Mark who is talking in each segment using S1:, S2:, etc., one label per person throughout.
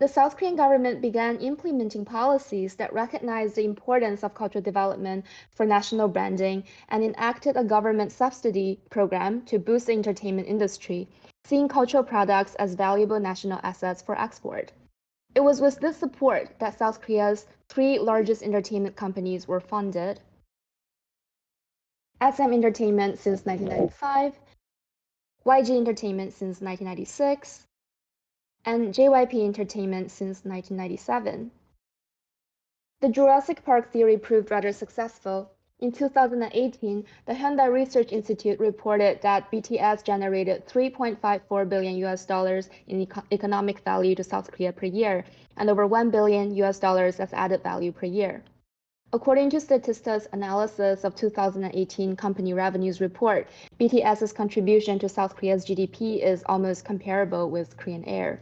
S1: the South Korean government began implementing policies that recognized the importance of cultural development for national branding and enacted a government subsidy program to boost the entertainment industry, seeing cultural products as valuable national assets for export. It was with this support that South Korea's three largest entertainment companies were founded: SM Entertainment since 1995, YG Entertainment since 1996, and JYP Entertainment since 1997. The Jurassic Park theory proved rather successful. In 2018, the Hyundai Research Institute reported that BTS generated $3.54 billion in economic value to South Korea per year, and over $1 billion as added value per year. According to Statista's analysis of 2018 company revenues report, BTS's contribution to South Korea's GDP is almost comparable with Korean Air.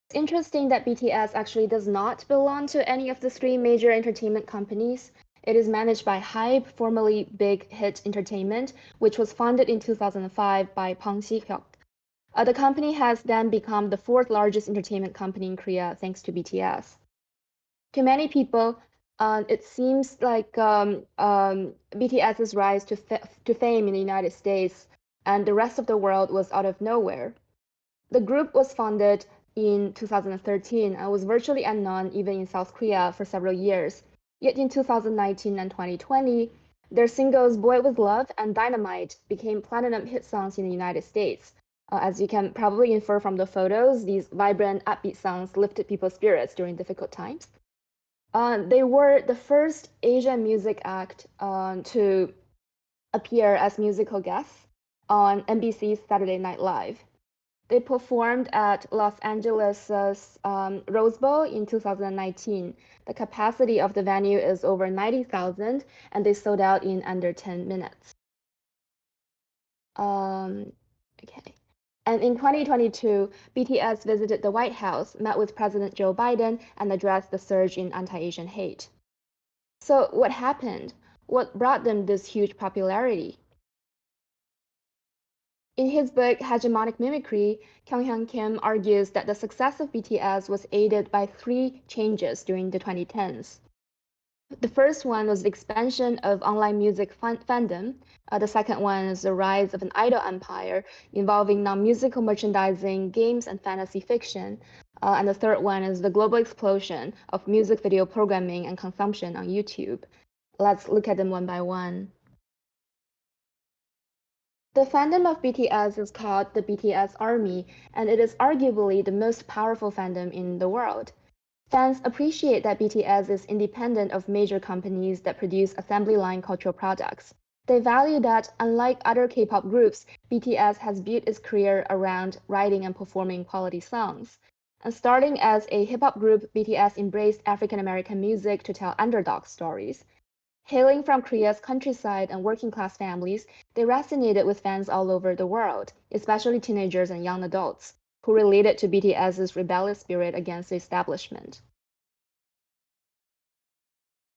S1: It's interesting that BTS actually does not belong to any of the three major entertainment companies. It is managed by HYBE, formerly Big Hit Entertainment, which was founded in 2005 by Bang Si-hyuk. The company has then become the fourth largest entertainment company in Korea thanks to BTS. To many people, it seems like BTS's rise to fame in the United States and the rest of the world was out of nowhere. The group was founded in 2013 and was virtually unknown even in South Korea for several years. Yet in 2019 and 2020, their singles Boy With Love and Dynamite became platinum hit songs in the United States. As you can probably infer from the photos, these vibrant, upbeat songs lifted people's spirits during difficult times. They were the first Asian music act to appear as musical guests on NBC's Saturday Night Live. They performed at Los Angeles' Rose Bowl in 2019. The capacity of the venue is over 90,000, and they sold out in under 10 minutes. Okay. And in 2022, BTS visited the White House, met with President Joe Biden, and addressed the surge in anti-Asian hate. So what happened? What brought them this huge popularity? In his book Hegemonic Mimicry, Kyung-hyun Kim argues that the success of BTS was aided by three changes during the 2010s. The first one was the expansion of online music fandom. The second one is the rise of an idol empire involving non-musical merchandising, games, and fantasy fiction. And the third one is the global explosion of music video programming and consumption on YouTube. Let's look at them one by one. The fandom of BTS is called the BTS Army, and it is arguably the most powerful fandom in the world. Fans appreciate that BTS is independent of major companies that produce assembly line cultural products. They value that, unlike other K-pop groups, BTS has built its career around writing and performing quality songs. And starting as a hip-hop group, BTS embraced African American music to tell underdog stories. Hailing from Korea's countryside and working-class families, they resonated with fans all over the world, especially teenagers and young adults, who related to BTS's rebellious spirit against the establishment.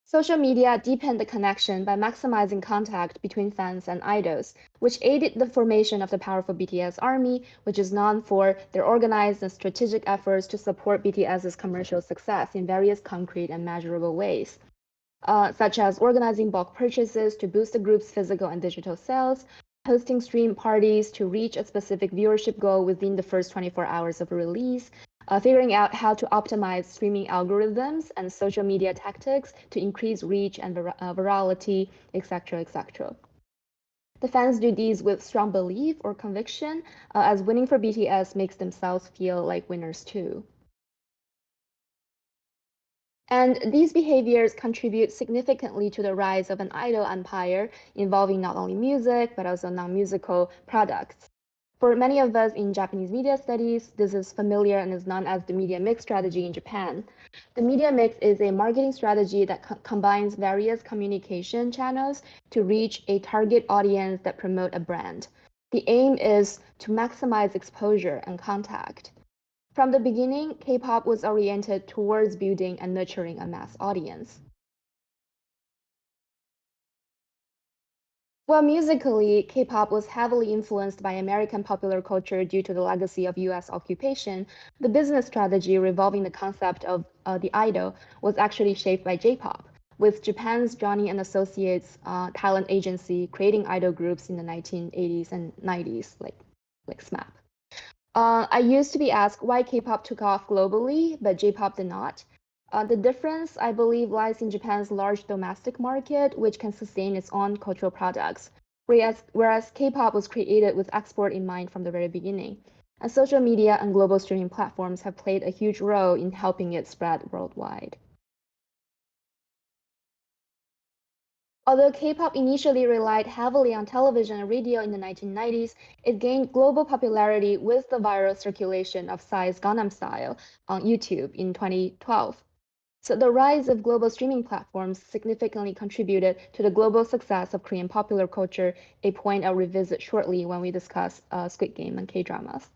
S1: Social media deepened the connection by maximizing contact between fans and idols, which aided the formation of the powerful BTS Army, which is known for their organized and strategic efforts to support BTS's commercial success in various concrete and measurable ways. Such as organizing bulk purchases to boost the group's physical and digital sales, hosting stream parties to reach a specific viewership goal within the first 24 hours of a release, figuring out how to optimize streaming algorithms and social media tactics to increase reach and virality, etc., etc. The fans do these with strong belief or conviction, as winning for BTS makes themselves feel like winners too. And these behaviors contribute significantly to the rise of an idol empire involving not only music, but also non-musical products. For many of us in Japanese media studies, this is familiar and is known as the media mix strategy in Japan. The media mix is a marketing strategy that combines various communication channels to reach a target audience that promote a brand. The aim is to maximize exposure and contact. From the beginning, K-pop was oriented towards building and nurturing a mass audience. Well, musically, K-pop was heavily influenced by American popular culture due to the legacy of US occupation. The business strategy revolving the concept of the idol was actually shaped by J-pop, with Japan's Johnny and Associates talent agency creating idol groups in the 1980s and 90s, like SMAP. I used to be asked why K-pop took off globally, but J-pop did not. The difference, I believe, lies in Japan's large domestic market, which can sustain its own cultural products, whereas K-pop was created with export in mind from the very beginning. And social media and global streaming platforms have played a huge role in helping it spread worldwide. Although K-pop initially relied heavily on television and radio in the 1990s, it gained global popularity with the viral circulation of Psy's Gangnam Style on YouTube in 2012. So the rise of global streaming platforms significantly contributed to the global success of Korean popular culture, a point I'll revisit shortly when we discuss Squid Game and K-dramas.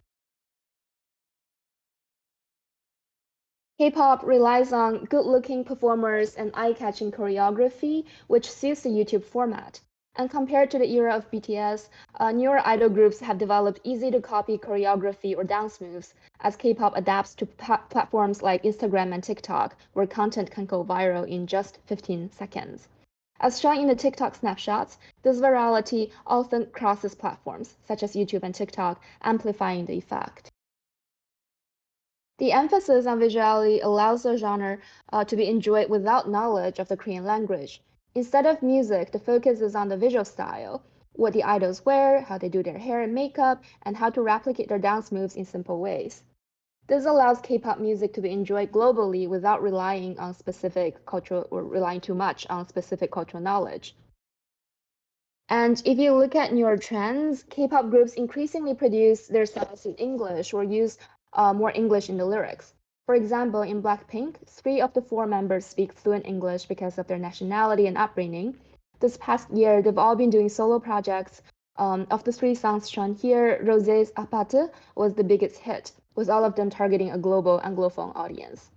S1: K-pop relies on good-looking performers and eye-catching choreography, which suits the YouTube format. And compared to the era of BTS, newer idol groups have developed easy-to-copy choreography or dance moves, as K-pop adapts to platforms like Instagram and TikTok, where content can go viral in just 15 seconds. As shown in the TikTok snapshots, this virality often crosses platforms, such as YouTube and TikTok, amplifying the effect. The emphasis on visuality allows the genre to be enjoyed without knowledge of the Korean language. Instead of music, the focus is on the visual style, what the idols wear, how they do their hair and makeup, and how to replicate their dance moves in simple ways. This allows K-pop music to be enjoyed globally without relying on specific cultural or relying too much on specific cultural knowledge. And if you look at newer trends, K-pop groups increasingly produce their songs in English or use more English in the lyrics. For example, in Blackpink, 3 of the 4 members speak fluent English because of their nationality and upbringing. This past year, they've all been doing solo projects. Of the 3 songs shown here, Rosé's Apate was the biggest hit, with all of them targeting a global Anglophone audience.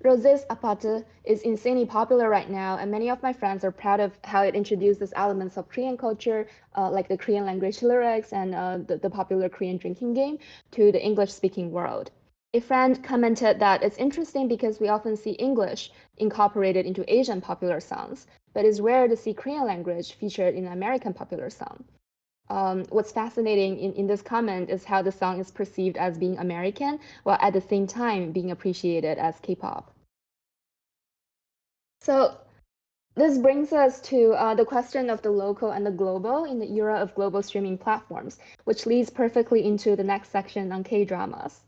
S1: Rosé's Apate is insanely popular right now, and many of my friends are proud of how it introduces elements of Korean culture, like the Korean language lyrics and the popular Korean drinking game, to the English-speaking world. A friend commented that it's interesting because we often see English incorporated into Asian popular songs, but it's rare to see Korean language featured in an American popular song. What's fascinating in this comment is how the song is perceived as being American, while at the same time being appreciated as K-pop. So this brings us to the question of the local and the global in the era of global streaming platforms, which leads perfectly into the next section on K-dramas.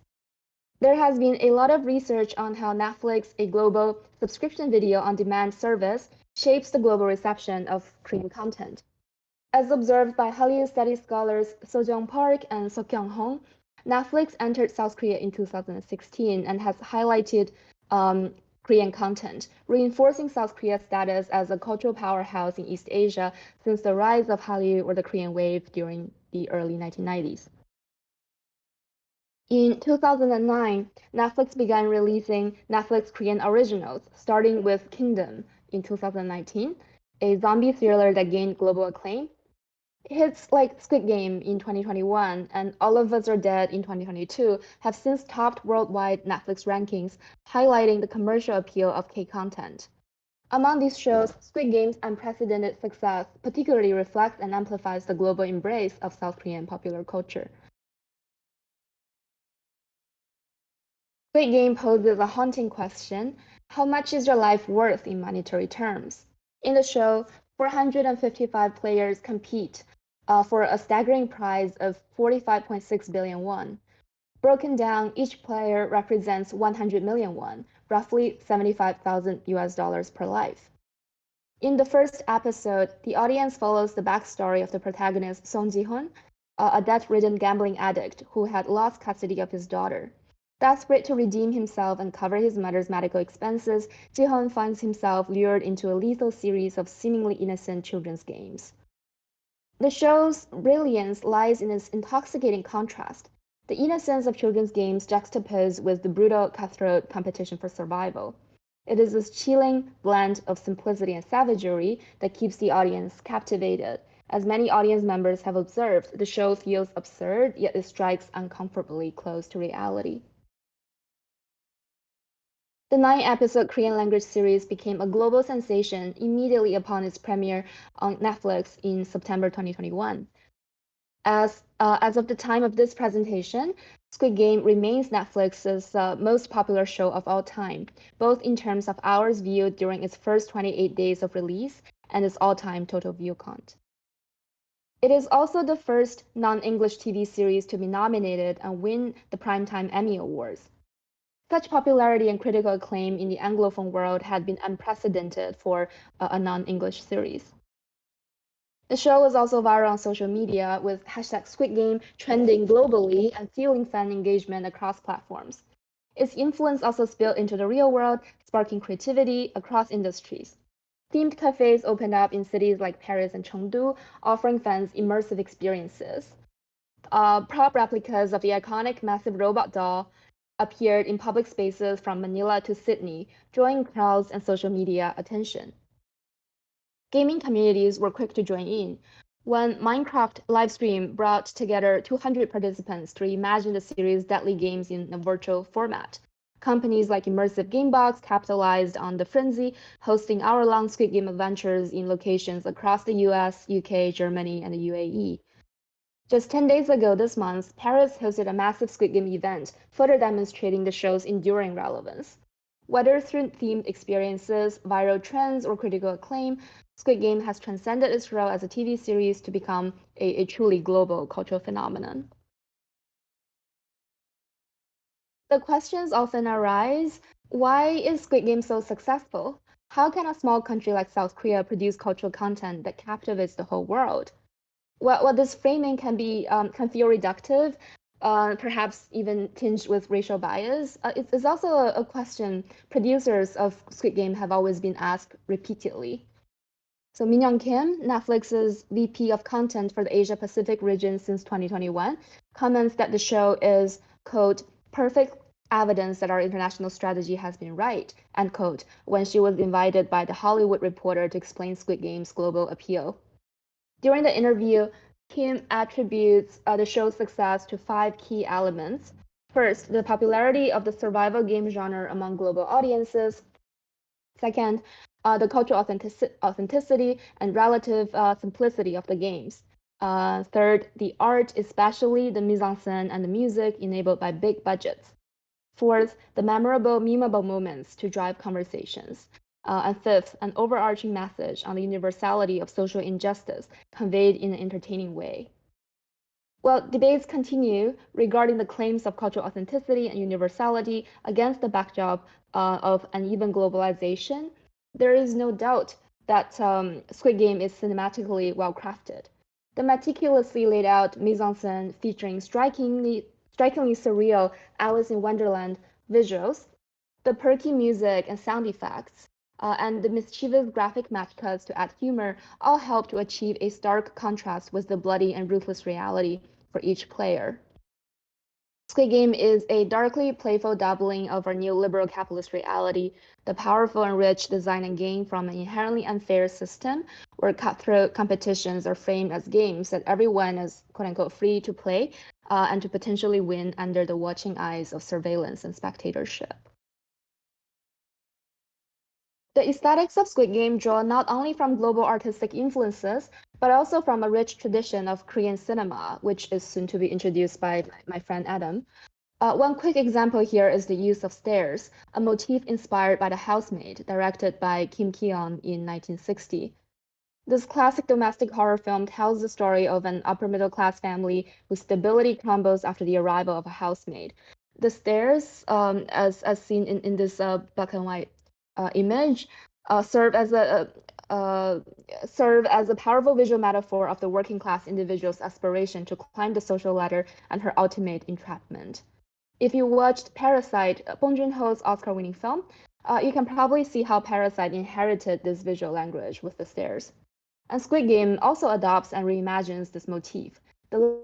S1: There has been a lot of research on how Netflix, a global subscription video on demand service, shapes the global reception of Korean content. As observed by Hallyu study scholars Sojong Park and Seokyoung Hong, Netflix entered South Korea in 2016 and has highlighted Korean content, reinforcing South Korea's status as a cultural powerhouse in East Asia since the rise of Hallyu or the Korean wave during the early 1990s. In 2009, Netflix began releasing Netflix Korean originals, starting with Kingdom in 2019, a zombie thriller that gained global acclaim. Hits like Squid Game in 2021 and All of Us Are Dead in 2022 have since topped worldwide Netflix rankings, highlighting the commercial appeal of K-content. Among these shows, Squid Game's unprecedented success particularly reflects and amplifies the global embrace of South Korean popular culture. Squid Game poses a haunting question: how much is your life worth in monetary terms? In the show, 455 players compete for a staggering prize of 45.6 billion won. Broken down, each player represents 100 million won, roughly 75,000 US dollars per life. In the first episode, the audience follows the backstory of the protagonist Song Ji-hoon, a debt-ridden gambling addict who had lost custody of his daughter. Desperate to redeem himself and cover his mother's medical expenses, Ji-hoon finds himself lured into a lethal series of seemingly innocent children's games. The show's brilliance lies in its intoxicating contrast, the innocence of children's games juxtaposed with the brutal, cutthroat competition for survival. It is this chilling blend of simplicity and savagery that keeps the audience captivated. As many audience members have observed, the show feels absurd, yet it strikes uncomfortably close to reality. The 9-episode Korean language series became a global sensation immediately upon its premiere on Netflix in September 2021. As of the time of this presentation, Squid Game remains Netflix's most popular show of all time, both in terms of hours viewed during its first 28 days of release and its all-time total view count. It is also the first non-English TV series to be nominated and win the Primetime Emmy Awards. Such popularity and critical acclaim in the Anglophone world had been unprecedented for a non-English series. The show was also viral on social media, with #SquidGame trending globally and fueling fan engagement across platforms. Its influence also spilled into the real world, sparking creativity across industries. Themed cafes opened up in cities like Paris and Chengdu, offering fans immersive experiences. Prop replicas of the iconic massive robot doll appeared in public spaces from Manila to Sydney, drawing crowds and social media attention. Gaming communities were quick to join in. When Minecraft livestream brought together 200 participants to reimagine the series' deadly games in a virtual format. Companies like Immersive Gamebox capitalized on the frenzy, hosting hour-long Squid Game adventures in locations across the US, UK, Germany, and the UAE. Just 10 days ago this month, Paris hosted a massive Squid Game event, further demonstrating the show's enduring relevance. Whether through themed experiences, viral trends, or critical acclaim, Squid Game has transcended its role as a TV series to become a truly global cultural phenomenon. The questions often arise, why is Squid Game so successful? How can a small country like South Korea produce cultural content that captivates the whole world? Well, this framing can feel reductive, perhaps even tinged with racial bias. It's also a question producers of Squid Game have always been asked repeatedly. So Min Young Kim, Netflix's VP of content for the Asia Pacific region since 2021, comments that the show is, quote, perfect evidence that our international strategy has been right, end quote, when she was invited by the Hollywood Reporter to explain Squid Game's global appeal. During the interview, Kim attributes the show's success to 5 key elements. First, the popularity of the survival game genre among global audiences. Second, the cultural authenticity and relative simplicity of the games. Third, the art, especially the mise-en-scène and the music enabled by big budgets. Fourth, the memorable, memeable moments to drive conversations. And fifth, an overarching message on the universality of social injustice conveyed in an entertaining way. Well, debates continue regarding the claims of cultural authenticity and universality against the backdrop of uneven globalization. There is no doubt that Squid Game is cinematically well crafted. The meticulously laid out mise-en-scène featuring strikingly surreal Alice in Wonderland visuals, the perky music and sound effects, and the mischievous graphic match cuts to add humor all help to achieve a stark contrast with the bloody and ruthless reality for each player. Squid Game is a darkly playful dabbling of our neoliberal capitalist reality, the powerful and rich design and gain from an inherently unfair system where cutthroat competitions are framed as games that everyone is quote unquote free to play and to potentially win under the watching eyes of surveillance and spectatorship. The aesthetics of Squid Game draw not only from global artistic influences, but also from a rich tradition of Korean cinema, which is soon to be introduced by my friend Adam. One quick example here is the use of stairs, a motif inspired by The Housemaid, directed by Kim Ki-yeon in 1960. This classic domestic horror film tells the story of an upper middle class family whose stability crumbles after the arrival of a housemaid. The stairs, as seen in this black and white image, serve as a powerful visual metaphor of the working class individual's aspiration to climb the social ladder and her ultimate entrapment. If you watched Parasite, Bong Joon-ho's Oscar-winning film, you can probably see how Parasite inherited this visual language with the stairs. And Squid Game also adopts and reimagines this motif. The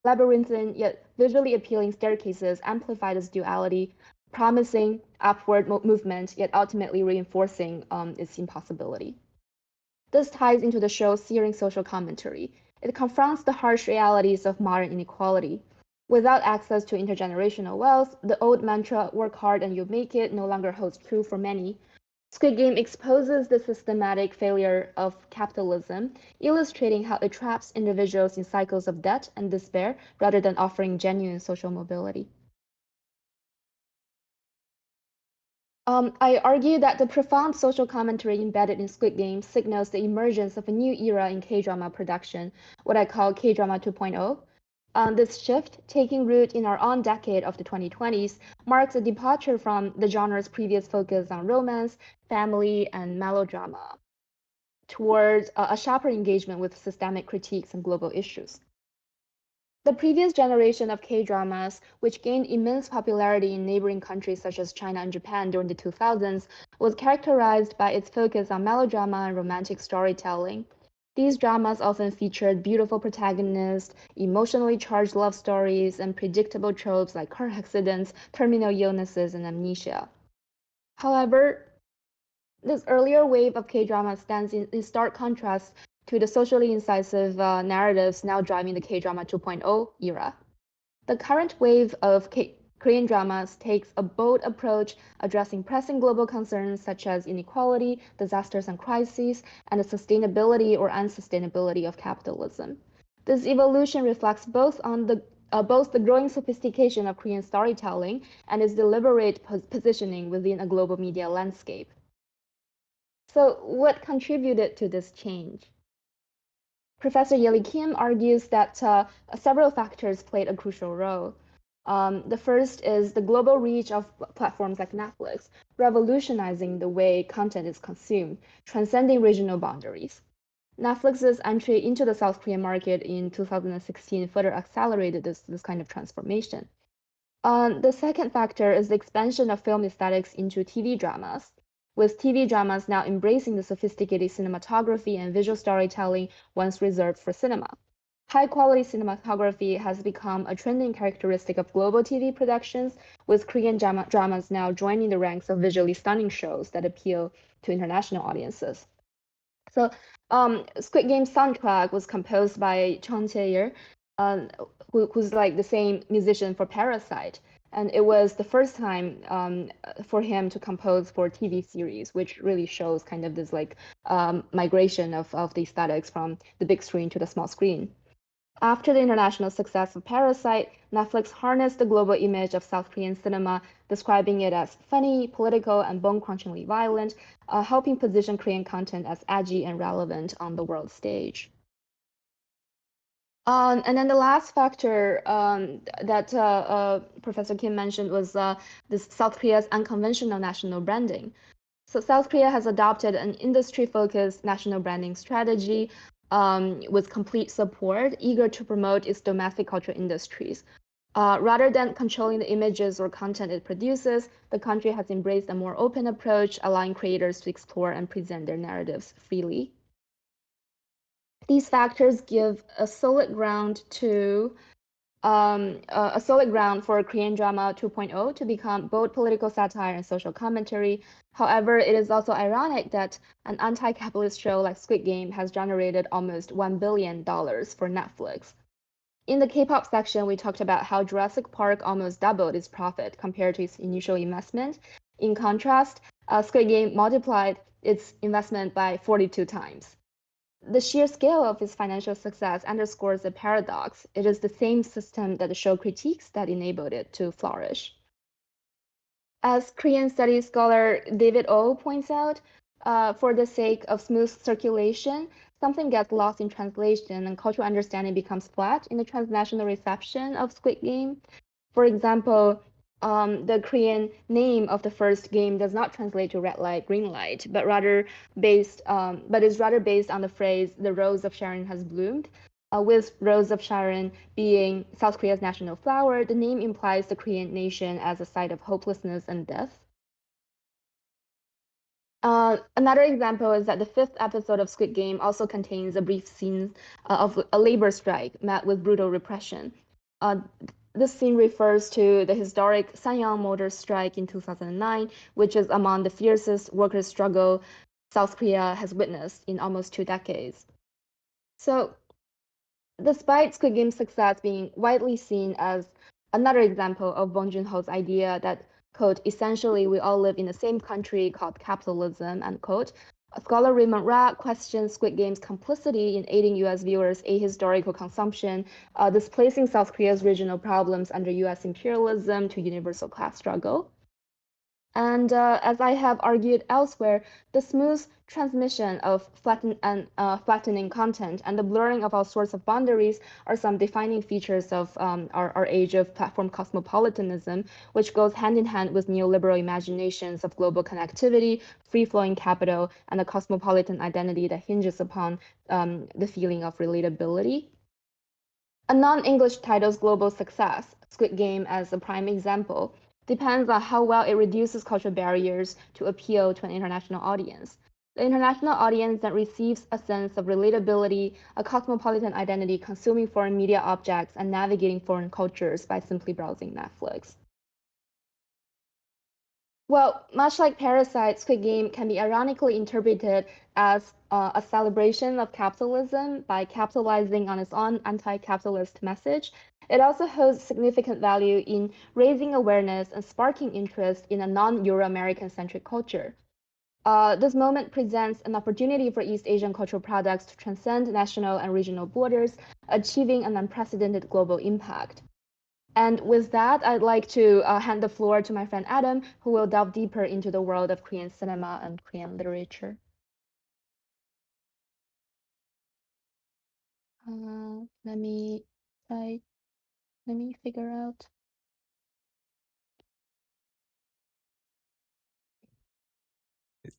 S1: labyrinthine yet visually appealing staircases amplify this duality, promising upward movement, yet ultimately reinforcing its impossibility. This ties into the show's searing social commentary. It confronts the harsh realities of modern inequality. Without access to intergenerational wealth, the old mantra, work hard and you'll make it, no longer holds true for many. Squid Game exposes the systematic failure of capitalism, illustrating how it traps individuals in cycles of debt and despair rather than offering genuine social mobility. I argue that the profound social commentary embedded in Squid Game signals the emergence of a new era in K-drama production, what I call K-drama 2.0. This shift, taking root in our own decade of the 2020s, marks a departure from the genre's previous focus on romance, family, and melodrama, towards a sharper engagement with systemic critiques and global issues. The previous generation of K-dramas, which gained immense popularity in neighboring countries such as China and Japan during the 2000s, was characterized by its focus on melodrama and romantic storytelling. These dramas often featured beautiful protagonists, emotionally charged love stories, and predictable tropes like car accidents, terminal illnesses, and amnesia. However, this earlier wave of K-drama stands in stark contrast to the socially incisive narratives now driving the K-drama 2.0 era. The current wave of Korean dramas takes a bold approach addressing pressing global concerns such as inequality, disasters and crises, and the sustainability or unsustainability of capitalism. This evolution reflects both the growing sophistication of Korean storytelling and its deliberate positioning within a global media landscape. So, what contributed to this change? Professor Yeli Kim argues that several factors played a crucial role. The first is the global reach of platforms like Netflix, revolutionizing the way content is consumed, transcending regional boundaries. Netflix's entry into the South Korean market in 2016 further accelerated this kind of transformation. The second factor is the expansion of film aesthetics into TV dramas, with TV dramas now embracing the sophisticated cinematography and visual storytelling once reserved for cinema. High-quality cinematography has become a trending characteristic of global TV productions, with Korean dramas now joining the ranks of visually stunning shows that appeal to international audiences. So, Squid Game soundtrack was composed by Chun Chae-yeol, who's like the same musician for Parasite. And it was the first time for him to compose for TV series, which really shows kind of this like migration of the aesthetics from the big screen to the small screen. After the international success of Parasite, Netflix harnessed the global image of South Korean cinema, describing it as funny, political, and bone-crunchingly violent, helping position Korean content as edgy and relevant on the world stage. And then the last factor that Professor Kim mentioned was this South Korea's unconventional national branding. So South Korea has adopted an industry-focused national branding strategy with complete support, eager to promote its domestic cultural industries. Rather than controlling the images or content it produces, the country has embraced a more open approach, allowing creators to explore and present their narratives freely. These factors give a solid ground for Korean drama 2.0 to become both political satire and social commentary. However, it is also ironic that an anti-capitalist show like Squid Game has generated almost $1 billion for Netflix. In the K-pop section, we talked about how Jurassic Park almost doubled its profit compared to its initial investment. In contrast, Squid Game multiplied its investment by 42 times. The sheer scale of its financial success underscores the paradox. It is the same system that the show critiques that enabled it to flourish. As Korean studies scholar David O points out, for the sake of smooth circulation, something gets lost in translation and cultural understanding becomes flat in the transnational reception of Squid Game. For example, the Korean name of the first game does not translate to red light, green light, but is rather based on the phrase "the rose of Sharon has bloomed." With Rose of Sharon being South Korea's national flower, the name implies the Korean nation as a site of hopelessness and death. Another example is that the fifth episode of Squid Game also contains a brief scene of a labor strike met with brutal repression. This scene refers to the historic Sanyang Motor Strike in 2009, which is among the fiercest workers' struggle South Korea has witnessed in almost 2 decades. So, despite Squid Game's success being widely seen as another example of Bong Joon-ho's idea that, quote, essentially we all live in the same country called capitalism, end quote, scholar Raymond Ra questions Squid Game's complicity in aiding U.S. viewers' ahistorical consumption, displacing South Korea's regional problems under U.S. imperialism to universal class struggle. And as I have argued elsewhere, the smooth transmission of flattening content and the blurring of all sorts of boundaries are some defining features of our age of platform cosmopolitanism, which goes hand in hand with neoliberal imaginations of global connectivity, free-flowing capital, and a cosmopolitan identity that hinges upon the feeling of relatability. A non-English title's global success, Squid Game as a prime example, depends on how well it reduces cultural barriers to appeal to an international audience. The international audience that receives a sense of relatability, a cosmopolitan identity consuming foreign media objects, and navigating foreign cultures by simply browsing Netflix. Well, much like Parasite, Squid Game can be ironically interpreted as a celebration of capitalism by capitalizing on its own anti-capitalist message. It also holds significant value in raising awareness and sparking interest in a non-Euro-American centric culture. This moment presents an opportunity for East Asian cultural products to transcend national and regional borders, achieving an unprecedented global impact. And with that, I'd like to hand the floor to my friend Adam, who will delve deeper into the world of Korean cinema and Korean literature. Let me try, let me figure out.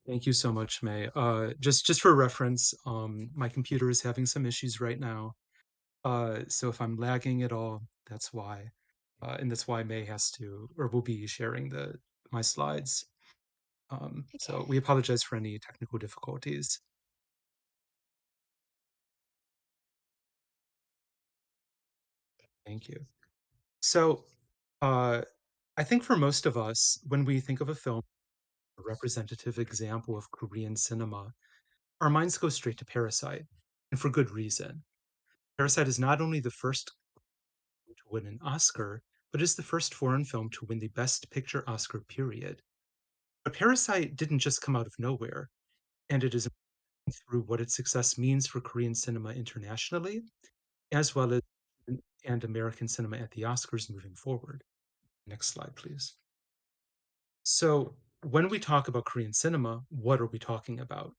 S2: Thank you so much, May. Just for reference, my computer is having some issues right now. So if I'm lagging at all, that's why. And that's why May has to or will be sharing the my slides. So we apologize for any technical difficulties. Thank you. So uh, I think for most of us, when we think of a film, a representative example of Korean cinema, our minds go straight to Parasite, and for good reason. Parasite is not only the first to win an Oscar, but is the first foreign film to win the Best Picture Oscar, period. But Parasite didn't just come out of nowhere, and it is through what its success means for Korean cinema internationally, as well as and American cinema at the Oscars moving forward. Next slide, please. So, when we talk about Korean cinema, what are we talking about?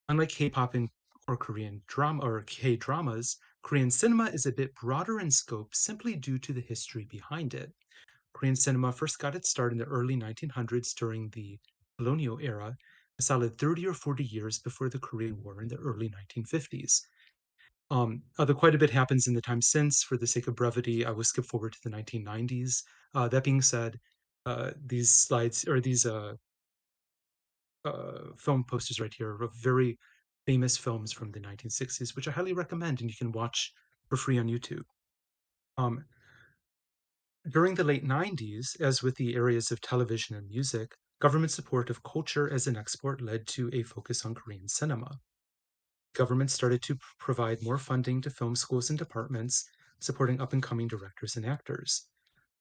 S2: Unlike K-pop and or Korean drama or K-dramas, Korean cinema is a bit broader in scope simply due to the history behind it. Korean cinema first got its start in the early 1900s during the colonial era, a solid 30 or 40 years before the Korean War in the early 1950s. Although quite a bit happens in the time since, for the sake of brevity, I will skip forward to the 1990s. That being said, these slides or these film posters right here of very famous films from the 1960s, which I highly recommend and you can watch for free on YouTube. Um, During the late 90s, as with the areas of television and music, government support of culture as an export led to a focus on Korean cinema. Government started to provide more funding to film schools and departments, supporting up and coming directors and actors.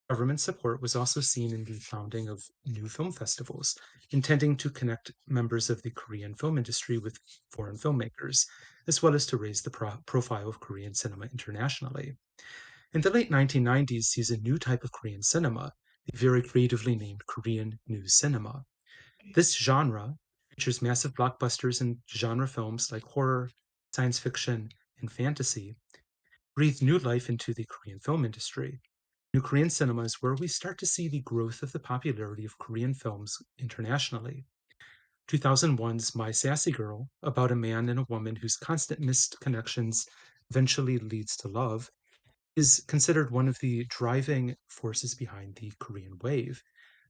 S2: Government support was also seen in the founding of new film festivals, intending to connect members of the Korean film industry with foreign filmmakers, as well as to raise the profile of Korean cinema internationally. In the late 1990s sees a new type of Korean cinema, the very creatively named Korean New Cinema. This genre features massive blockbusters and genre films like horror, science fiction, and fantasy, breathe new life into the Korean film industry. New Korean cinema is where we start to see the growth of the popularity of Korean films internationally. 2001's My Sassy Girl, about a man and a woman whose constant missed connections eventually leads to love, is considered one of the driving forces behind the Korean wave.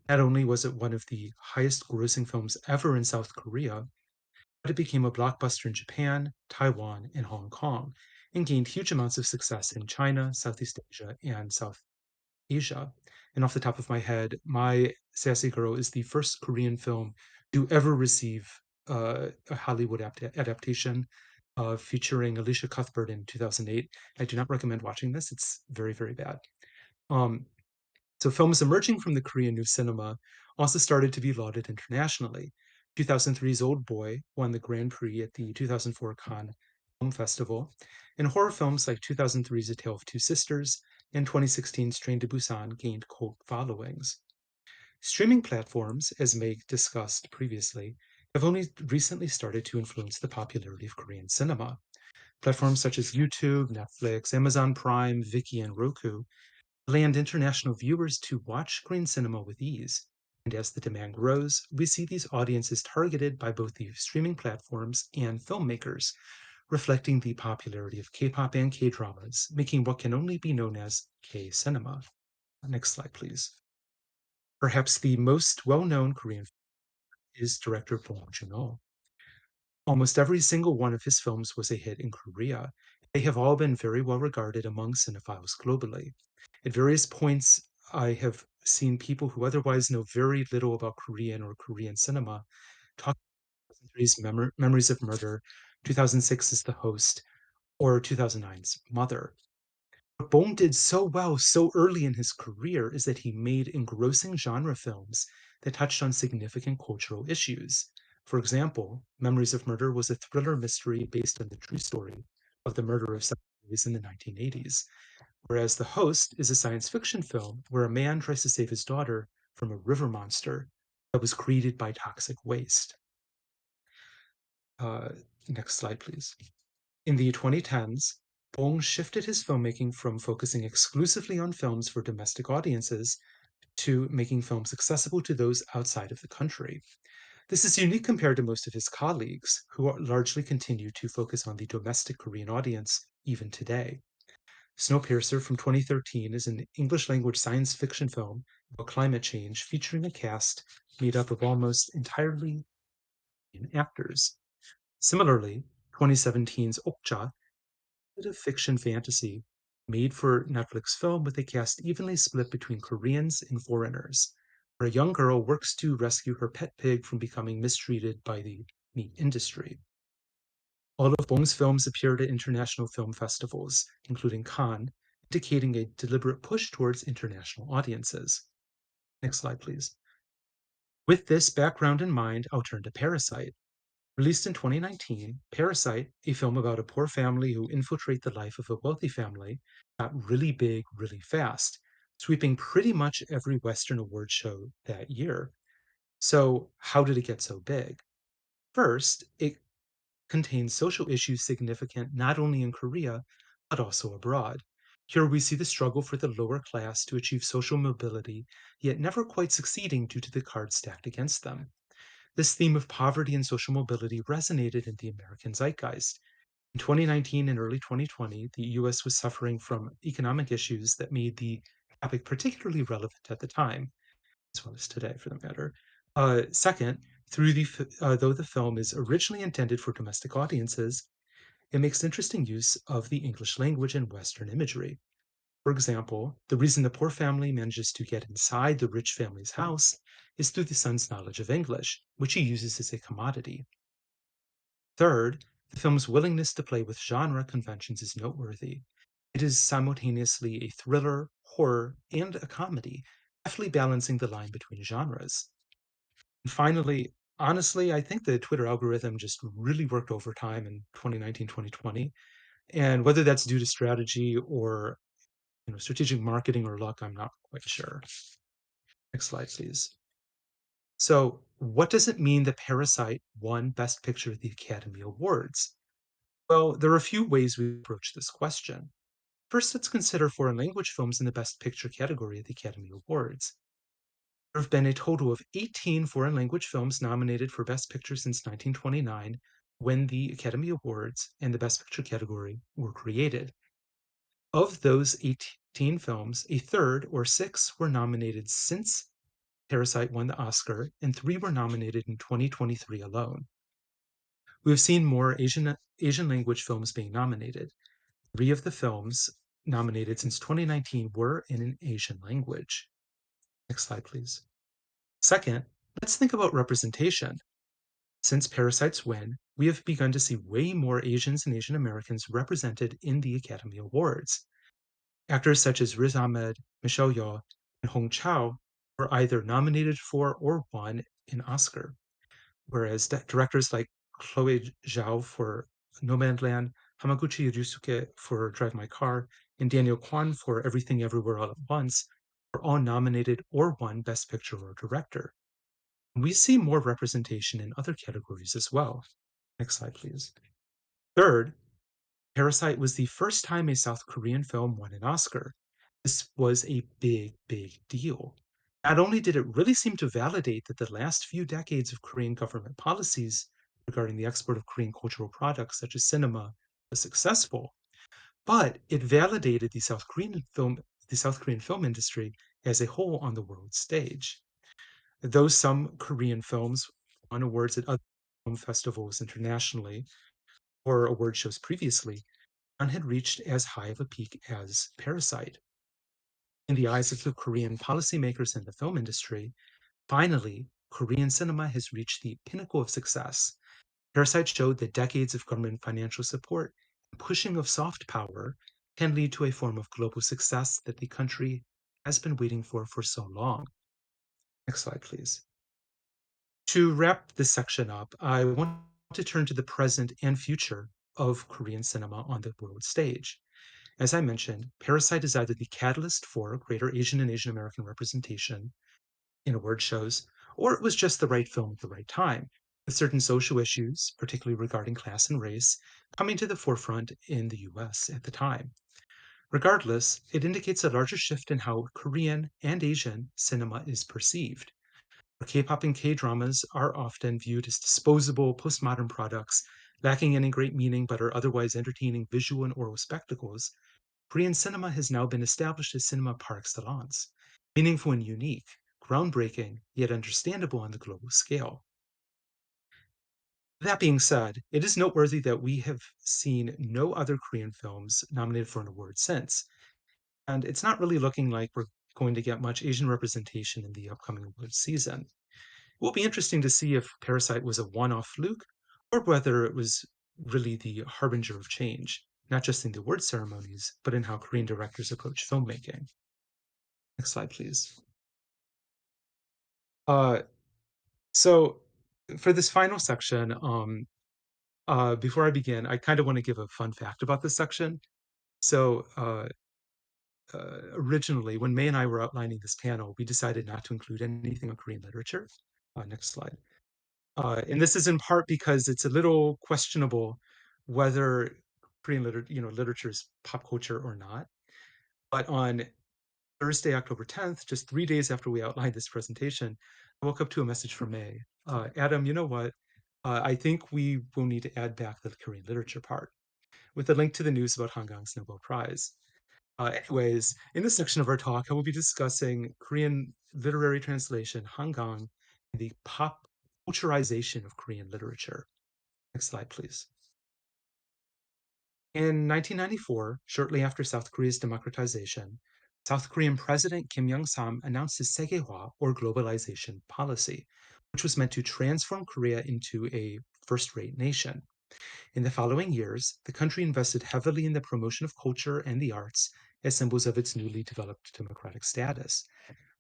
S2: Not only was it one of the highest grossing films ever in South Korea, but it became a blockbuster in Japan, Taiwan, and Hong Kong, and gained huge amounts of success in China, Southeast Asia, and South. Asia. And off the top of my head, My Sassy Girl is the first Korean film to ever receive a Hollywood adaptation featuring Alicia Cuthbert in 2008. I do not recommend watching this. It's very, very bad. Um, so films emerging from the Korean New Cinema also started to be lauded internationally. 2003's Old Boy won the Grand Prix at the 2004 Cannes Film Festival, and horror films like 2003's A Tale of Two Sisters and 2016's Train to Busan gained cult followings. Streaming platforms, as Meg discussed previously, have only recently started to influence the popularity of Korean cinema. Platforms such as YouTube, Netflix, Amazon Prime, Viki, and Roku land international viewers to watch Korean cinema with ease. And as the demand grows, we see these audiences targeted by both the streaming platforms and filmmakers, reflecting the popularity of K-pop and K-dramas, making what can only be known as K-cinema. Next slide, please. Perhaps the most well-known Korean is director Bong Joon-ho. Almost every single one of his films was a hit in Korea. They have all been very well regarded among cinephiles globally. At various points, I have seen people who otherwise know very little about Korean or Korean cinema talk about 2003's Memories of Murder, 2006's The Host, or 2009's Mother. What Bong did so well so early in his career is that he made engrossing genre films that touched on significant cultural issues. For example, Memories of Murder was a thriller mystery based on the true story of the murder of seven boys in the 1980s, whereas The Host is a science fiction film where a man tries to save his daughter from a river monster that was created by toxic waste. Uh, Next slide, please. In the 2010s, Bong shifted his filmmaking from focusing exclusively on films for domestic audiences to making films accessible to those outside of the country. This is unique compared to most of his colleagues, who largely continue to focus on the domestic Korean audience even today. Snowpiercer from 2013 is an English language science fiction film about climate change featuring a cast made up of almost entirely actors. Similarly, 2017's Okja is a fiction fantasy made for Netflix film with a cast evenly split between Koreans and foreigners, where a young girl works to rescue her pet pig from becoming mistreated by the meat industry. All of Bong's films appeared at international film festivals, including Cannes, indicating a deliberate push towards international audiences. Next slide, please. With this background in mind, I'll turn to Parasite. Released in 2019, Parasite, a film about a poor family who infiltrate the life of a wealthy family, got really big really fast, sweeping pretty much every Western award show that year. So, how did it get so big? First, it contains social issues significant not only in Korea, but also abroad. Here we see the struggle for the lower class to achieve social mobility, yet never quite succeeding due to the cards stacked against them. This theme of poverty and social mobility resonated in the American zeitgeist. In 2019 and early 2020, the US was suffering from economic issues that made the topic particularly relevant at the time, as well as today for the matter. Second, though the film is originally intended for domestic audiences, it makes interesting use of the English language and Western imagery. For example, the reason the poor family manages to get inside the rich family's house is through the son's knowledge of English, which he uses as a commodity. Third, the film's willingness to play with genre conventions is noteworthy. It is simultaneously a thriller, horror, and a comedy, deftly balancing the line between genres. And finally, honestly, I think the Twitter algorithm just really worked overtime in 2019, 2020. And whether that's due to strategy or strategic marketing or luck, I'm not quite sure. Next slide, please. So, what does it mean that Parasite won Best Picture at the Academy Awards? Well, there are a few ways we approach this question. First, let's consider foreign language films in the Best Picture category at the Academy Awards. There have been a total of 18 foreign language films nominated for Best Picture since 1929, when the Academy Awards and the Best Picture category were created. Of those 18 films, a third, or six, were nominated since Parasite won the Oscar, and three were nominated in 2023 alone. We have seen more Asian language films being nominated. Three of the films nominated since 2019 were in an Asian language. Next slide, please. Second, let's think about representation. Since Parasite's win, we have begun to see way more Asians and Asian Americans represented in the Academy Awards. Actors such as Riz Ahmed, Michelle Yeoh, and Hong Chau were either nominated for or won an Oscar, whereas directors like Chloe Zhao for Nomadland, Hamaguchi Ryusuke for Drive My Car, and Daniel Kwan for Everything Everywhere All at Once were all nominated or won Best Picture or Director. We see more representation in other categories as well. Next slide, please. Third, Parasite was the first time a South Korean film won an Oscar. This was a big, big deal. Not only did it really seem to validate that the last few decades of Korean government policies regarding the export of Korean cultural products, such as cinema, was successful, but it validated the South Korean film industry as a whole on the world stage. Though some Korean films won awards at other film festivals internationally or award shows previously, none had reached as high of a peak as Parasite. In the eyes of the Korean policymakers and the film industry, finally, Korean cinema has reached the pinnacle of success. Parasite showed that decades of government financial support and pushing of soft power can lead to a form of global success that the country has been waiting for so long. Next slide, please. To wrap this section up, I want to turn to the present and future of Korean cinema on the world stage. As I mentioned, Parasite is either the catalyst for greater Asian and Asian American representation in award shows, or it was just the right film at the right time, with certain social issues, particularly regarding class and race, coming to the forefront in the US at the time. Regardless, it indicates a larger shift in how Korean and Asian cinema is perceived. K-pop and K-dramas are often viewed as disposable, postmodern products, lacking any great meaning but are otherwise entertaining visual and oral spectacles. Korean cinema has now been established as cinema par excellence, meaningful and unique, groundbreaking, yet understandable on the global scale. That being said, it is noteworthy that we have seen no other Korean films nominated for an award since, and it's not really looking like we're going to get much Asian representation in the upcoming award season. It will be interesting to see if Parasite was a one-off fluke or whether it was really the harbinger of change, not just in the award ceremonies, but in how Korean directors approach filmmaking. Next slide, please. Uh, so for this final section, before I begin, I kind of want to give a fun fact about this section. So originally, when Mei and I were outlining this panel, we decided not to include anything on Korean literature. Next slide. And this is in part because it's a little questionable whether literature is pop culture or not. But on Thursday, October 10th, just 3 days after we outlined this presentation, I woke up to a message from May. Adam, you know what? I think we will need to add back the Korean literature part with a link to the news about Hangang's Nobel Prize. Anyways, in this section of our talk, I will be discussing Korean literary translation, Hangang, and the pop culturization of Korean literature. Next slide, please. In 1994, shortly after South Korea's democratization, South Korean President Kim Young-sam announced his Segehwa, or globalization policy, which was meant to transform Korea into a first-rate nation. In the following years, the country invested heavily in the promotion of culture and the arts as symbols of its newly developed democratic status.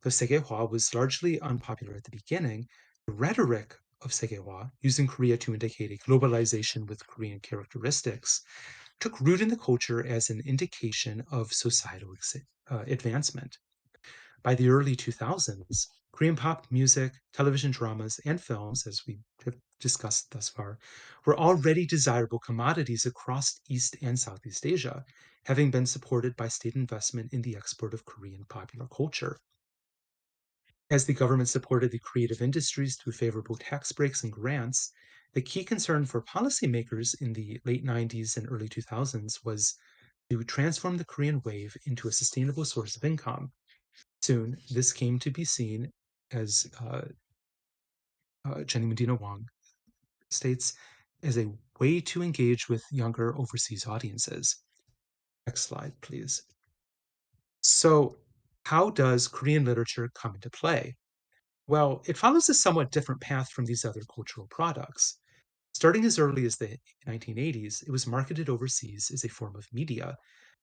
S2: Though Segehwa was largely unpopular at the beginning, the rhetoric of Segehwa, using Korea to indicate a globalization with Korean characteristics, took root in the culture as an indication of societal advancement. By the early 2000s, Korean pop music, television dramas, and films, as we have discussed thus far, were already desirable commodities across East and Southeast Asia, having been supported by state investment in the export of Korean popular culture. As the government supported the creative industries through favorable tax breaks and grants, the key concern for policymakers in the late 90s and early 2000s was to transform the Korean wave into a sustainable source of income. Soon, this came to be seen as Jenny Medina Wong states, as a way to engage with younger overseas audiences. Next slide, please. So, how does Korean literature come into play? Well, it follows a somewhat different path from these other cultural products. Starting as early as the 1980s, it was marketed overseas as a form of media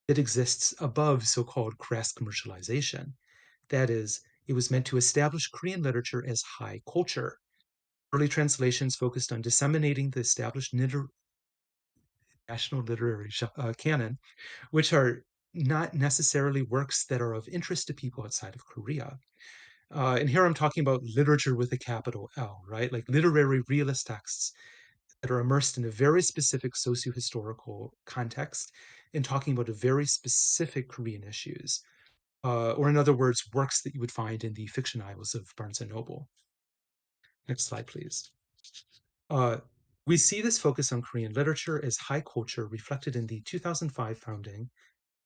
S2: that exists above so called crass commercialization. That is, it was meant to establish Korean literature as high culture. Early translations focused on disseminating the established national literary canon, which are not necessarily works that are of interest to people outside of Korea. And here I'm talking about literature with a capital L, right? Like literary realist texts that are immersed in a very specific socio-historical context and talking about a very specific Korean issues. Or in other words, works that you would find in the fiction aisles of Barnes and Noble. Next slide, please. Uh, we see this focus on Korean literature as high culture reflected in the 2005 founding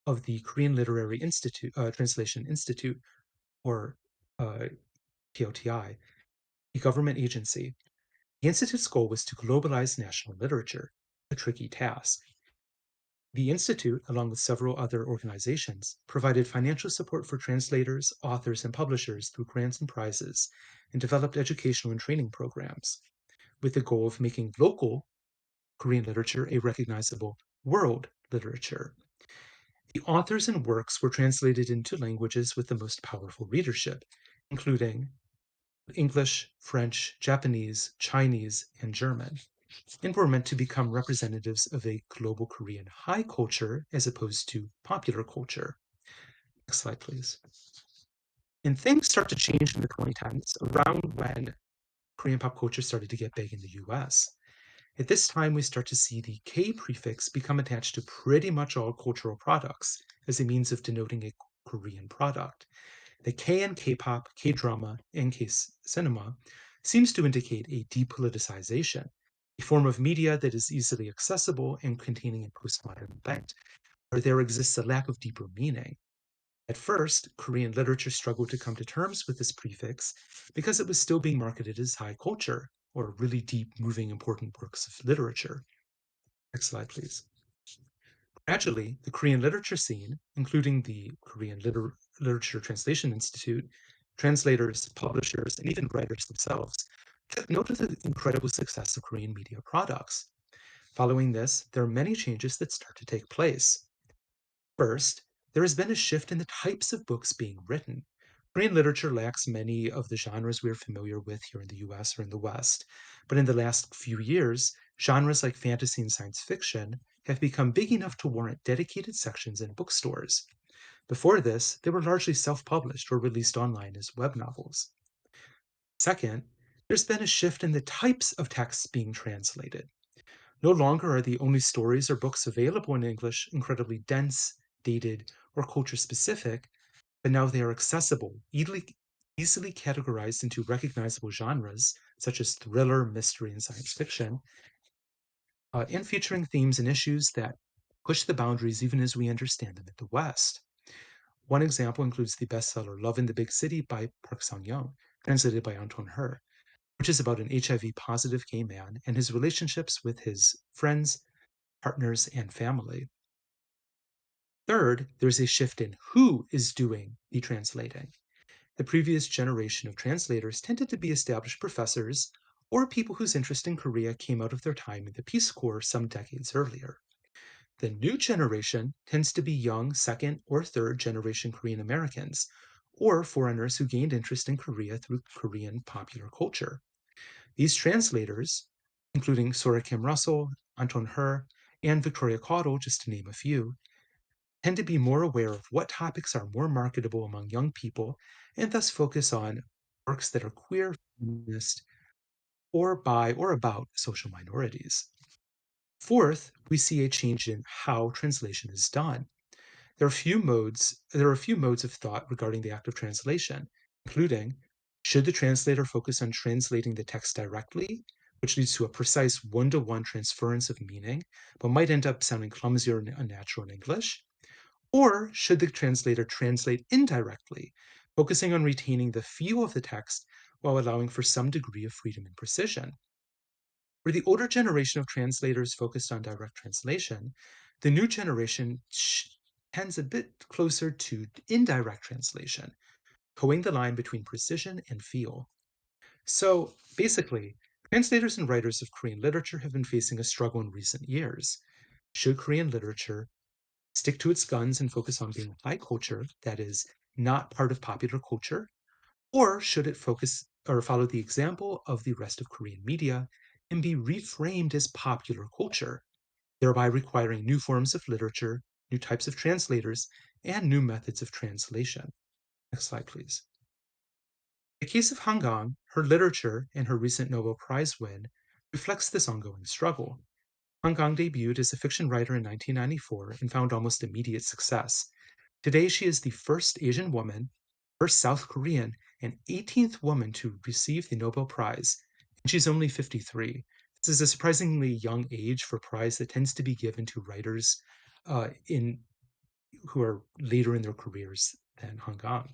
S2: of the Korean Literary Institute, Translation Institute, or KOTI, a government agency. The Institute's goal was to globalize national literature, a tricky task. The Institute, along with several other organizations, provided financial support for translators, authors, and publishers through grants and prizes, and developed educational and training programs, with the goal of making local Korean literature a recognizable world literature. The authors and works were translated into languages with the most powerful readership, including English, French, Japanese, Chinese, and German, and were meant to become representatives of a global Korean high culture as opposed to popular culture. Next slide, please. And things start to change in the 2010s, around when Korean pop culture started to get big in the US. At this time, we start to see the K prefix become attached to pretty much all cultural products as a means of denoting a Korean product. The K in K-pop, K-drama, and K-cinema seems to indicate a depoliticization, a form of media that is easily accessible and containing a postmodern bent, where there exists a lack of deeper meaning. At first, Korean literature struggled to come to terms with this prefix because it was still being marketed as high culture, or really deep, moving, important works of literature. Next slide, please. Gradually, the Korean literature scene, including the Korean Literature Translation Institute, translators, publishers, and even writers themselves, took note of the incredible success of Korean media products. Following this, there are many changes that start to take place. First, there has been a shift in the types of books being written. Korean literature lacks many of the genres we're familiar with here in the US or in the West, but in the last few years, genres like fantasy and science fiction have become big enough to warrant dedicated sections in bookstores. Before this, they were largely self published or released online as web novels. Second, there's been a shift in the types of texts being translated. No longer are the only stories or books available in English incredibly dense, dated, or culture specific, but now they are accessible, easily categorized into recognizable genres such as thriller, mystery, and science fiction, and featuring themes and issues that push the boundaries even as we understand them in the West. One example includes the bestseller Love in the Big City by Park Sang-young, translated by Anton Her, which is about an HIV positive gay man and his relationships with his friends, partners, and family. Third, there's a shift in who is doing the translating. The previous generation of translators tended to be established professors or people whose interest in Korea came out of their time in the Peace Corps some decades earlier. The new generation tends to be young second or third generation Korean Americans or foreigners who gained interest in Korea through Korean popular culture. These translators, including Sora Kim Russell, Anton Her, and Victoria Caudle, just to name a few, tend to be more aware of what topics are more marketable among young people and thus focus on works that are queer, feminist, or by or about social minorities. Fourth, we see a change in how translation is done. There are a few modes of thought regarding the act of translation, including should the translator focus on translating the text directly, which leads to a precise one-to-one transference of meaning, but might end up sounding clumsy or unnatural in English? Or should the translator translate indirectly, focusing on retaining the feel of the text while allowing for some degree of freedom and precision? For the older generation of translators focused on direct translation, the new generation tends a bit closer to indirect translation, towing the line between precision and feel. So basically, translators and writers of Korean literature have been facing a struggle in recent years. Should Korean literature stick to its guns and focus on being high culture, that is, not part of popular culture? Or should it focus or follow the example of the rest of Korean media and be reframed as popular culture, thereby requiring new forms of literature, new types of translators, and new methods of translation? Next slide, please. The case of Hangang, her literature, and her recent Nobel Prize win reflects this ongoing struggle. Hangang debuted as a fiction writer in 1994 and found almost immediate success. Today, she is the first Asian woman, first South Korean, and 18th woman to receive the Nobel Prize, and she's only 53. This is a surprisingly young age for a prize that tends to be given to writers in who are later in their careers than Hangang.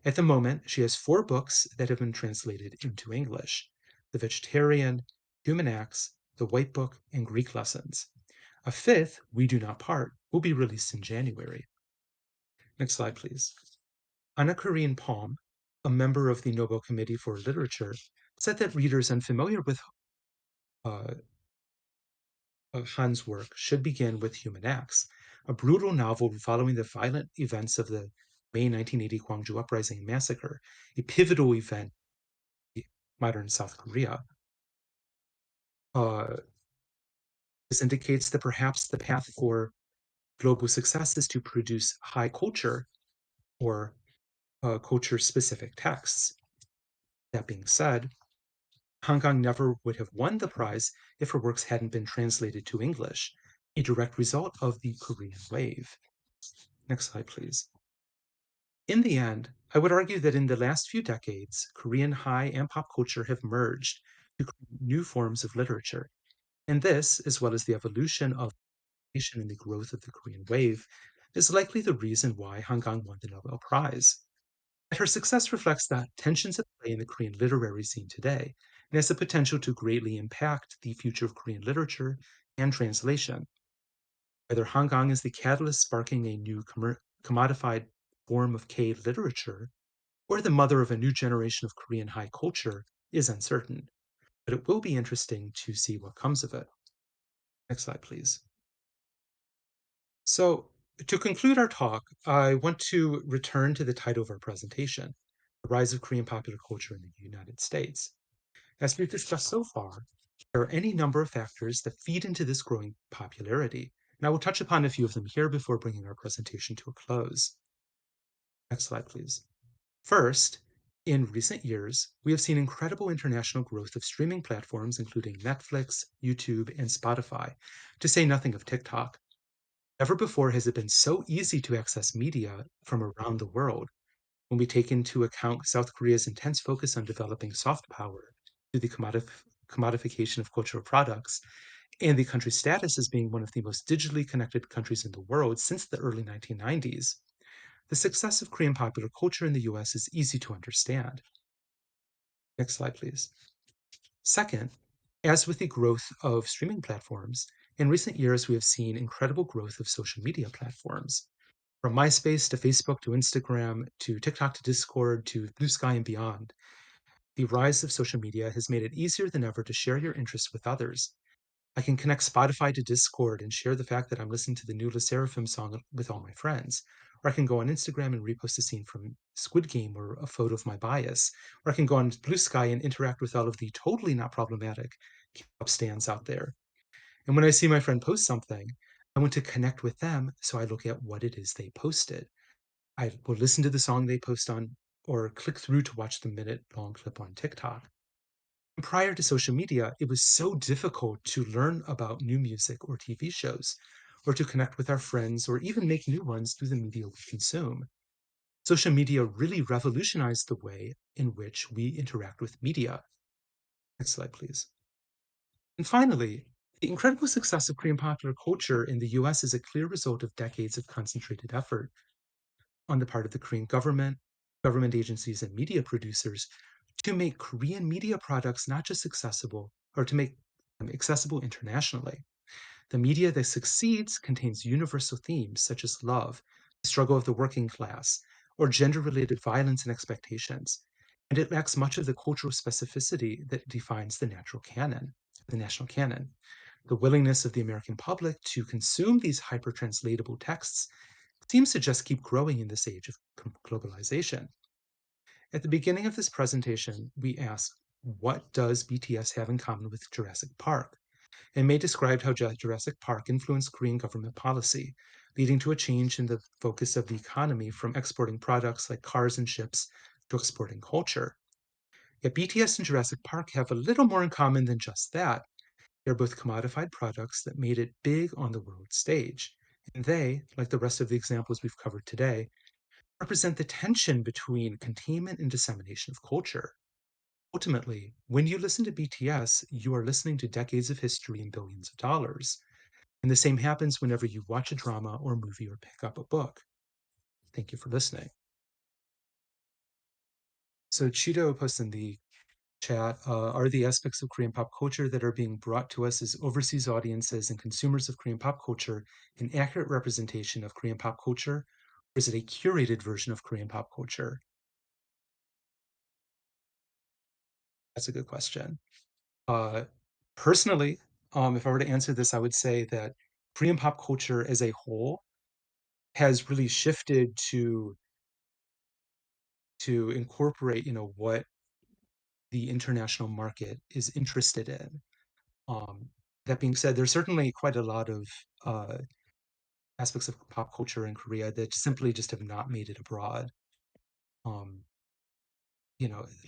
S2: At the moment, she has 4 books that have been translated into English: The Vegetarian, Human Acts, The White Book, and Greek Lessons. A fifth, We Do Not Part, will be released in January. Next slide, please. Anna Korean Palm, a member of the Nobel Committee for Literature, said that readers unfamiliar with uh, Han's work should begin with Human Acts, a brutal novel following the violent events of the May 1980 Gwangju Uprising and Massacre, a pivotal event in modern South Korea. Uh, this indicates that perhaps the path for global success is to produce high culture or culture specific texts. That being said, Hong Kong never would have won the prize if her works hadn't been translated to English, a direct result of the Korean wave. Next slide, please. In the end, I would argue that in the last few decades, Korean high and pop culture have merged to create new forms of literature. And this, as well as the evolution of education and the growth of the Korean wave, is likely the reason why Han Kang won the Nobel Prize. Her success reflects the tensions at play in the Korean literary scene today and has the potential to greatly impact the future of Korean literature and translation. Whether Hangang is the catalyst sparking a new commodified form of K literature or the mother of a new generation of Korean high culture is uncertain, but it will be interesting to see what comes of it. Next slide, please. So, to conclude our talk, I want to return to the title of our presentation: The Rise of Korean Popular Culture in the United States. As we've discussed so far, there are any number of factors that feed into this growing popularity, and I will touch upon a few of them here before bringing our presentation to a close. Next slide, please. First, in recent years, we have seen incredible international growth of streaming platforms, including Netflix, YouTube, and Spotify, to say nothing of TikTok. Never before has it been so easy to access media from around the world. When we take into account South Korea's intense focus on developing soft power through the commodification of cultural products, and the country's status as being one of the most digitally connected countries in the world since the early 1990s, the success of Korean popular culture in the US is easy to understand. Next slide, please. Second, as with the growth of streaming platforms, in recent years we have seen incredible growth of social media platforms. From MySpace to Facebook to Instagram to TikTok to Discord to Blue Sky and beyond, the rise of social media has made it easier than ever to share your interests with others. I can connect Spotify to Discord and share the fact that I'm listening to the new Le Seraphim song with all my friends. Or I can go on Instagram and repost a scene from Squid Game or a photo of my bias. Or I can go on Blue Sky and interact with all of the totally not problematic K-pop stands out there. And when I see my friend post something, I want to connect with them, so I look at what it is they posted. I will listen to the song they post on or click through to watch the minute-long clip on TikTok. Prior to social media, it was so difficult to learn about new music or TV shows, or to connect with our friends, or even make new ones through the media we consume. Social media really revolutionized the way in which we interact with media. Next slide, please. And finally, the incredible success of Korean popular culture in the US is a clear result of decades of concentrated effort on the part of the Korean government, government agencies, and media producers to make Korean media products not just accessible, or to make them accessible internationally. The media that succeeds contains universal themes such as love, the struggle of the working class, or gender-related violence and expectations, and it lacks much of the cultural specificity that defines the national canon. The willingness of the American public to consume these hyper-translatable texts seems to just keep growing in this age of globalization. At the beginning of this presentation, we asked, what does BTS have in common with Jurassic Park? And May described how Jurassic Park influenced Korean government policy, leading to a change in the focus of the economy from exporting products like cars and ships to exporting culture. Yet BTS and Jurassic Park have a little more in common than just that. They're both commodified products that made it big on the world stage. And they, like the rest of the examples we've covered today, represent the tension between containment and dissemination of culture. Ultimately, when you listen to BTS, you are listening to decades of history and billions of dollars. And the same happens whenever you watch a drama or movie or pick up a book. Thank you for listening. So Cheeto posts in the chat, are the aspects of Korean pop culture that are being brought to us as overseas audiences and consumers of Korean pop culture an accurate representation of Korean pop culture, or is it a curated version of Korean pop culture? That's a good question. Uh, Personally, if I were to answer this, I would say that Korean pop culture as a whole has really shifted to incorporate, what the international market is interested in. Um, that being said, there's certainly quite a lot of uh, aspects of pop culture in Korea that simply just have not made it abroad. Um,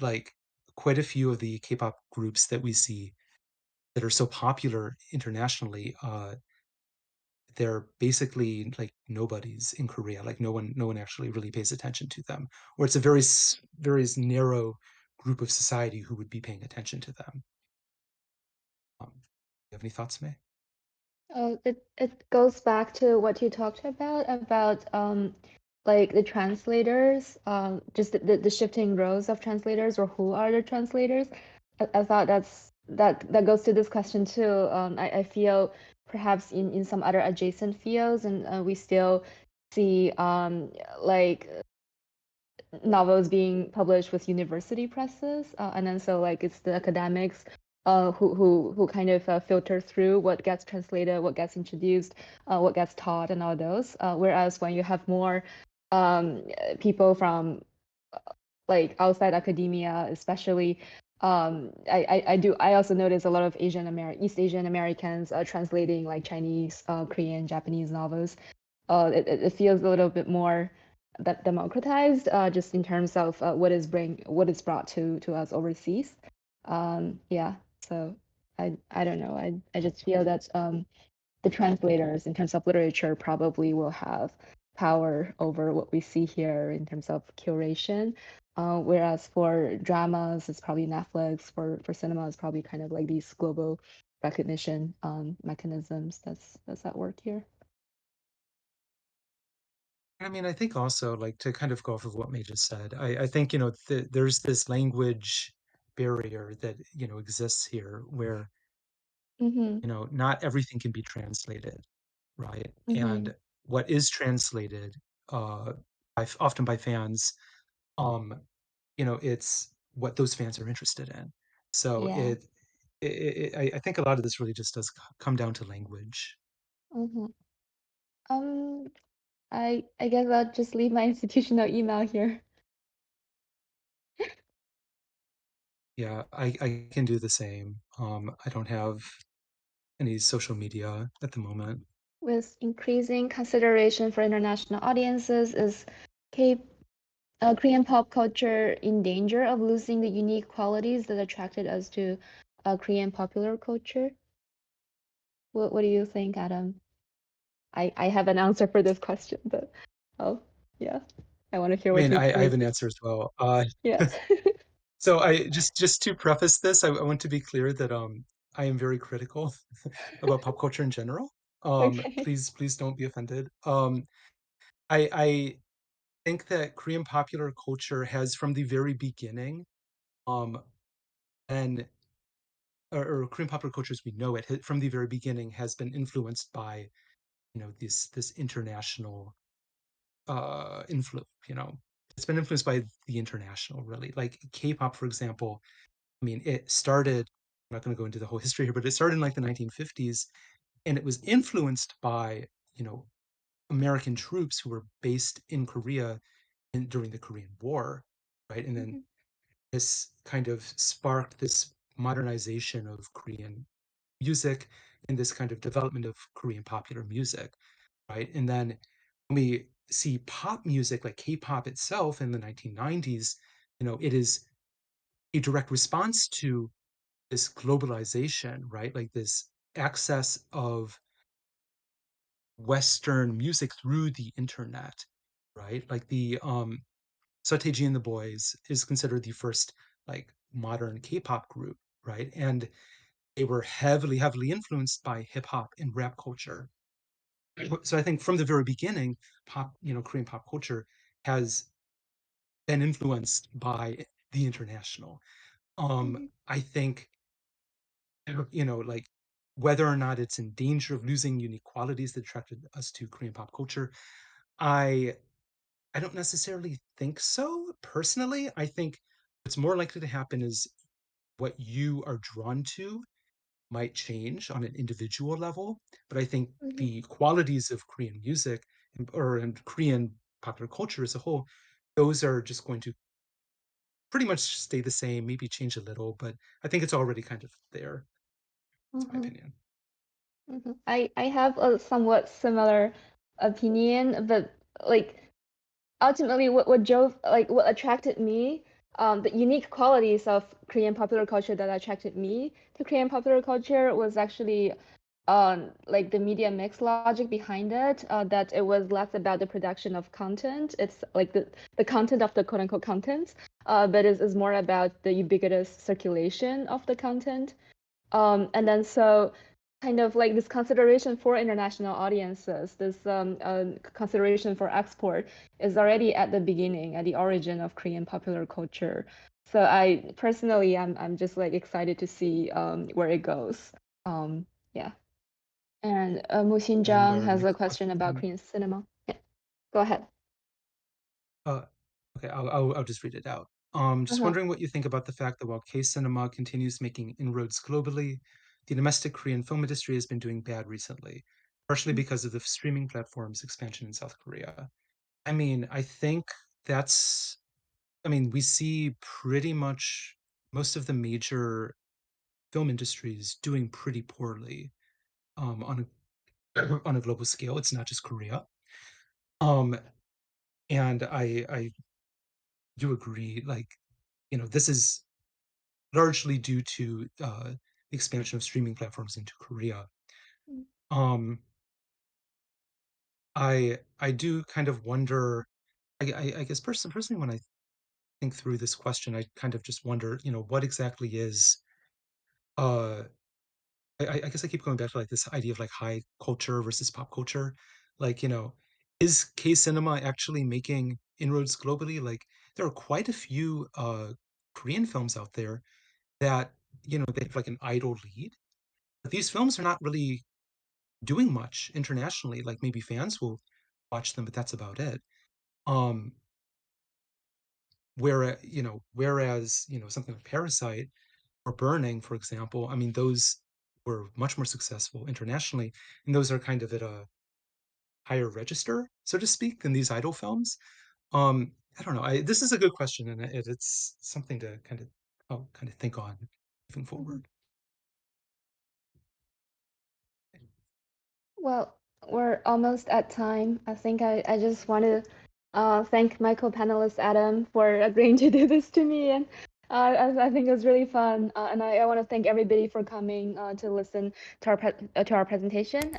S2: like quite a few of the K-pop groups that we see that are so popular internationally, they're basically like nobodies in Korea. Like no one actually really pays attention to them, or it's a very narrow group of society who would be paying attention to them. You have any thoughts, May?
S1: It goes back to what you talked about like the translators, just the shifting roles of translators or who are the translators. I thought that goes to this question too. I feel perhaps in some other adjacent fields, and we still see like novels being published with university presses, and then so like it's the academics who kind of filter through what gets translated, what gets introduced, what gets taught, and all those. Whereas when you have more people from like outside academia, especially, I also notice a lot of East Asian Americans translating like Chinese, Korean, Japanese novels. It feels a little bit more democratized, just in terms of what is brought to us overseas. Yeah, so I don't know. I just feel that the translators in terms of literature probably will have power over what we see here in terms of curation. Whereas for dramas, it's probably Netflix. For cinema, it's probably kind of like these global recognition mechanisms that's at work here.
S2: I mean, I think also like to kind of go off of what May just said, I think, there's this language barrier that, exists here where,
S1: Mm-hmm.
S2: not everything can be translated, right?
S1: Mm-hmm.
S2: And what is translated, often by fans, um, it's what those fans are interested in. So
S1: Yeah.
S2: I think a lot of this really just does come down to language.
S1: Mm-hmm. Um, I guess I'll just leave my institutional email here
S2: Yeah, I can do the same. I don't have any social media at the moment.
S1: with increasing consideration for international audiences. Is K Korean pop culture in danger of losing the unique qualities that attracted us to Korean popular culture? What do you think, Adam? I have an answer for this question, but oh yeah, I want to hear
S2: I
S1: what
S2: mean,
S1: you
S2: I
S1: think.
S2: have an answer as well.
S1: Yeah.
S2: So I just to preface this, I want to be clear that I am very critical about pop culture in general.
S1: Okay.
S2: Please don't be offended. I think that Korean popular culture has from the very beginning um been or Korean popular culture as we know it from the very beginning has been influenced by, this international influence. It's been influenced by the international, really. Like K-pop, for example. I mean, it started. I'm not going to go into the whole history here, but it started in like the 1950s, and it was influenced by you know American troops who were based in Korea during the Korean War, right? And then
S1: Mhm,
S2: this kind of sparked this modernization of Korean music and this kind of development of Korean popular music, right? And then when we see pop music like K-pop itself in the 1990s, it is a direct response to this globalization, right? Like this access of Western music through the internet, right? Like the Sateji and the Boys is considered the first like modern K-pop group, right? And they were heavily, heavily influenced by hip hop and rap culture. So I think from the very beginning, Korean pop culture has been influenced by the international.
S1: mhm,
S2: I think, like whether or not it's in danger of losing unique qualities that attracted us to Korean pop culture, I I don't necessarily think so. Personally, I think what's more likely to happen is what you are drawn to might change on an individual level, but I think
S1: mhm,
S2: the qualities of Korean music and Korean popular culture as a whole, those are just going to pretty much stay the same, maybe change a little, but I think it's already kind of there. That's my
S1: mhm,
S2: opinion.
S1: mhm. I have a somewhat similar opinion, but like ultimately what attracted me, the unique qualities of Korean popular culture that attracted me to Korean popular culture was actually like the media mix logic behind it, that it was less about the production of content. It's like the content of the quote unquote content, but is more about the ubiquitous circulation of the content. And then so kind of like this consideration for international audiences, this consideration for export is already at the beginning, at the origin of Korean popular culture. So I personally, I'm just like excited to see where it goes. Yeah. And Mu
S2: And
S1: Xinjiang
S2: our
S1: has a
S2: next
S1: question about
S2: question.
S1: Korean cinema. Yeah, go ahead.
S2: Uh, okay, I'll just read it out. Just
S1: Uh-huh.
S2: wondering what you think about the fact that while K cinema continues making inroads globally, the domestic Korean film industry has been doing bad recently, partially because of the streaming platforms' expansion in South Korea. I mean, I think that's, we see pretty much most of the major film industries doing pretty poorly on a on a global scale. It's not just Korea. Um, and I do agree, like, this is largely due to the expansion of streaming platforms into Korea. Um, I do kind of wonder. I guess personally, when I think through this question, I kind of just wonder, what exactly is. Uh, I guess I keep going back to like this idea of like high culture versus pop culture. Like, is K cinema actually making inroads globally? Like, there are quite a few Korean films out there that they have like an idol lead. But these films are not really doing much internationally. Like maybe fans will watch them, but that's about it. Um, whereas something like Parasite or Burning, for example, I mean those were much more successful internationally, and those are kind of at a higher register, so to speak, than these idol films. I don't know. This is a good question, and it's something to kind of think on moving
S1: Mhm.
S2: forward.
S1: Well, we're almost at time. I think I just want to thank my co-panelist Adam for agreeing to do this to me, and I think it was really fun. And I want to thank everybody for coming to listen to our presentation.